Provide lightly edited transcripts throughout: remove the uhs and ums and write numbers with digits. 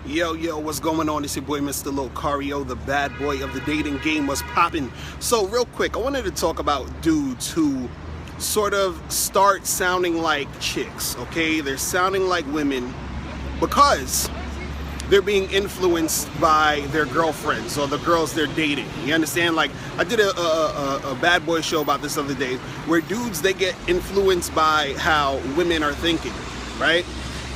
Yo, what's going on? It's your boy, Mr. Locario, the bad boy of the dating game. What's poppin'? So real quick, I wanted to talk about dudes who sort of start sounding like chicks, okay? They're sounding like women because they're being influenced by their girlfriends or the girls they're dating. You understand? Like, I did a bad boy show about this other day where dudes, they get influenced by how women are thinking, right?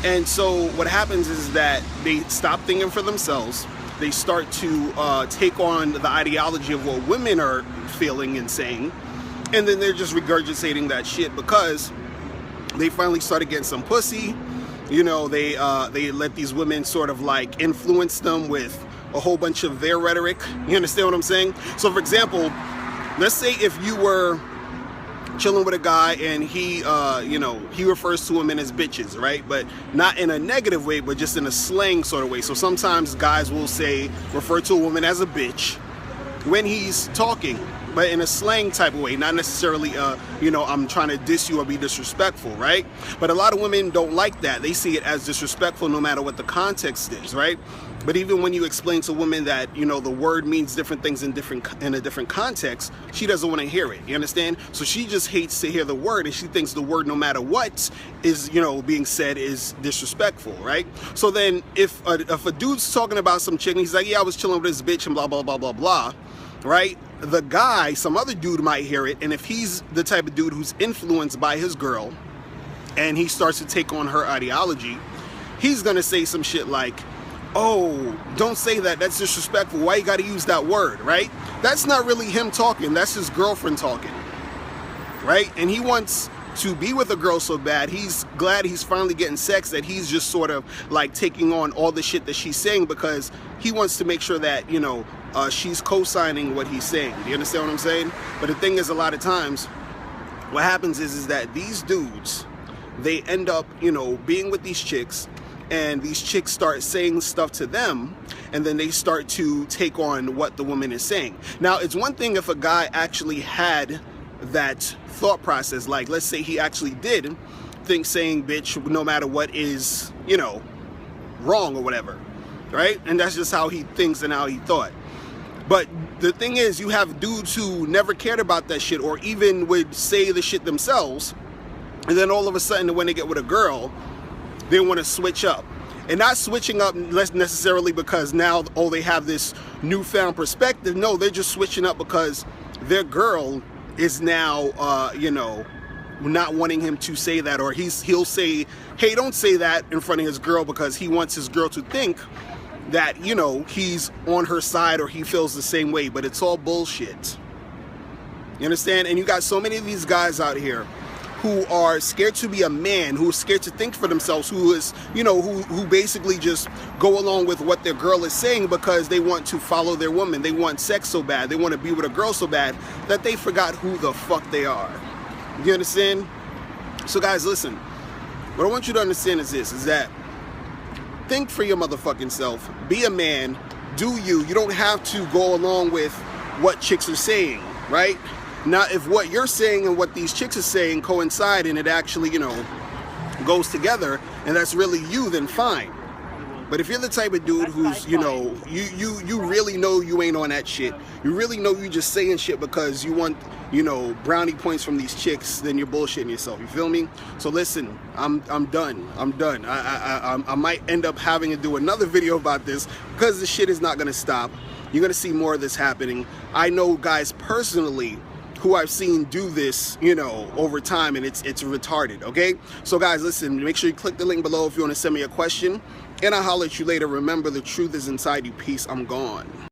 And so what happens is that they stop thinking for themselves. They start to take on the ideology of what women are feeling and saying, and then they're just regurgitating that shit because they finally started getting some pussy. You know, they let these women sort of like influence them with a whole bunch of their rhetoric. You understand what I'm saying? So for example, let's say if you were chilling with a guy and he refers to women as bitches, right? But not in a negative way, but just in a slang sort of way. So sometimes guys will refer to a woman as a bitch when he's talking, but in a slang type of way, not necessarily, I'm trying to diss you or be disrespectful, right? But a lot of women don't like that. They see it as disrespectful no matter what the context is, right? But even when you explain to a woman that, the word means different things in a different context, she doesn't want to hear it, you understand? So she just hates to hear the word, and she thinks the word, no matter what is, being said, is disrespectful, right? So then if a dude's talking about some chick and he's like, yeah, I was chilling with this bitch and blah, blah, blah, blah, blah, right? The guy, some other dude might hear it, and if he's the type of dude who's influenced by his girl and he starts to take on her ideology, he's gonna say some shit like, oh, don't say that, that's disrespectful, why you gotta use that word, right? That's not really him talking, that's his girlfriend talking, right? And he wants to be with a girl so bad, he's glad he's finally getting sex, that he's just sort of like taking on all the shit that she's saying because he wants to make sure that, she's co-signing what he's saying. Do you understand what I'm saying? But the thing is, a lot of times, what happens is that these dudes, they end up, being with these chicks, and these chicks start saying stuff to them, and then they start to take on what the woman is saying. Now, it's one thing if a guy actually had that thought process, like let's say he actually did think saying bitch no matter what is, wrong or whatever, right? And that's just how he thinks and how he thought. But the thing is, you have dudes who never cared about that shit or even would say the shit themselves, and then all of a sudden when they get with a girl, they want to switch up. And not switching up less necessarily because now, oh, they have this newfound perspective. No, they're just switching up because their girl is now, not wanting him to say that, or he'll say, hey, don't say that in front of his girl because he wants his girl to think that, he's on her side or he feels the same way, but it's all bullshit. You understand? And you got so many of these guys out here who are scared to be a man, who are scared to think for themselves, who is, who basically just go along with what their girl is saying because they want to follow their woman. They want sex so bad. They want to be with a girl so bad that they forgot who the fuck they are. You understand? So guys, listen, what I want you to understand is this, is that think for your motherfucking self. Be a man. Do you. You don't have to go along with what chicks are saying, right? Now, if what you're saying and what these chicks are saying coincide and it actually, goes together, and that's really you, then fine. But if you're the type of dude who's, you really know you ain't on that shit, you really know you just saying shit because you want, brownie points from these chicks, then you're bullshitting yourself. You feel me? So listen, I'm done. I'm done. I might end up having to do another video about this because the shit is not gonna stop. You're gonna see more of this happening. I know guys personally who I've seen do this, over time, and it's retarded, okay? So guys, listen, make sure you click the link below if you want to send me a question, and I'll holler at you later. Remember, the truth is inside you. Peace. I'm gone.